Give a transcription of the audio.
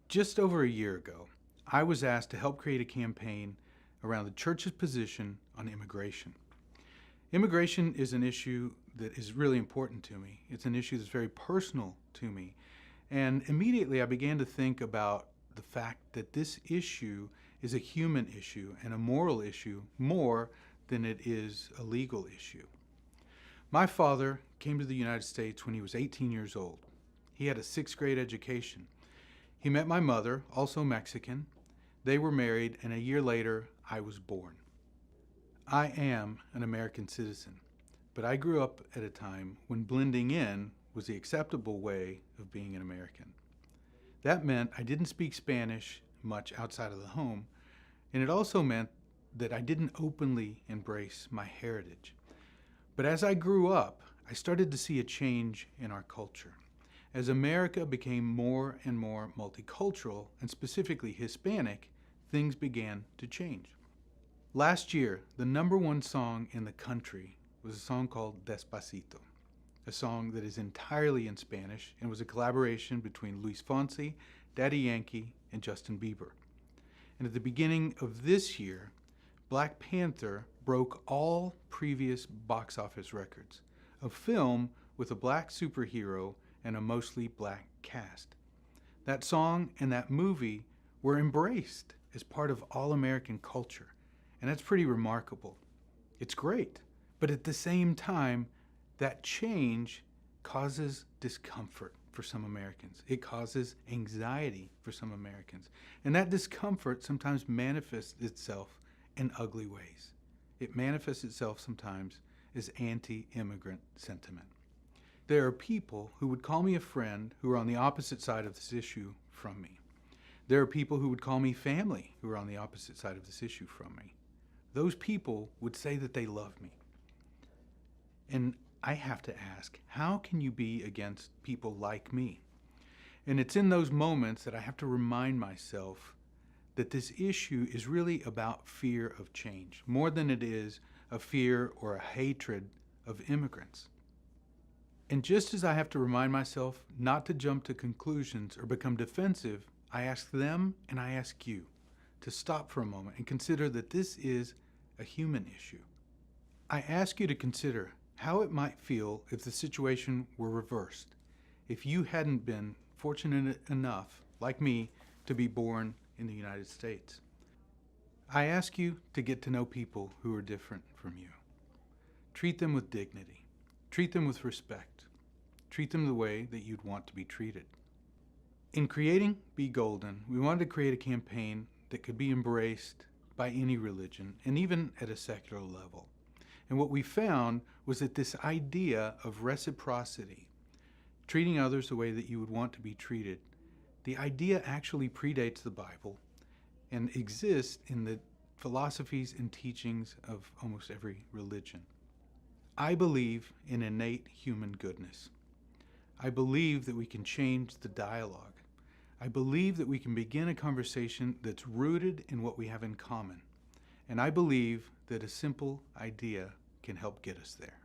Just over a year ago, I was asked to help create a campaign around the church's position on immigration. Immigration is an issue that is really important to me. It's an issue that's very personal to me. And immediately I began to think about the fact that this issue is a human issue and a moral issue more than it is a legal issue. My father came to the United States when he was 18 years old. He had a sixth grade education. He met my mother, also Mexican. They were married, and a year later, I was born. I am an American citizen, but I grew up at a time when blending in was the acceptable way of being an American. That meant I didn't speak Spanish much outside of the home, and it also meant that I didn't openly embrace my heritage. But as I grew up, I started to see a change in our culture. As America became more and more multicultural, and specifically Hispanic, things began to change. Last year, the #1 song in the country was a song called Despacito, a song that is entirely in Spanish and was a collaboration between Luis Fonsi, Daddy Yankee, and Justin Bieber. And at the beginning of this year, Black Panther broke all previous box office records, a film with a black superhero and a mostly black cast. That song and that movie were embraced as part of all-American culture, and that's pretty remarkable. It's great, but at the same time, that change causes discomfort for some Americans. It causes anxiety for some Americans, and that discomfort sometimes manifests itself in ugly ways. It manifests itself sometimes as anti-immigrant sentiment. There are people who would call me a friend who are on the opposite side of this issue from me. There are people who would call me family who are on the opposite side of this issue from me. Those people would say that they love me. And I have to ask, how can you be against people like me? And it's in those moments that I have to remind myself that this issue is really about fear of change, more than it is a fear or a hatred of immigrants. And just as I have to remind myself not to jump to conclusions or become defensive, I ask them and I ask you to stop for a moment and consider that this is a human issue. I ask you to consider how it might feel if the situation were reversed, if you hadn't been fortunate enough, like me, to be born in the United States. I ask you to get to know people who are different from you. Treat them with dignity. Treat them with respect. Treat them the way that you'd want to be treated. In creating BeGolden, we wanted to create a campaign that could be embraced by any religion, and even at a secular level. And what we found was that this idea of reciprocity, treating others the way that you would want to be treated, the idea actually predates the Bible and exists in the philosophies and teachings of almost every religion. I believe in innate human goodness. I believe that we can change the dialogue. I believe that we can begin a conversation that's rooted in what we have in common. And I believe that a simple idea can help get us there.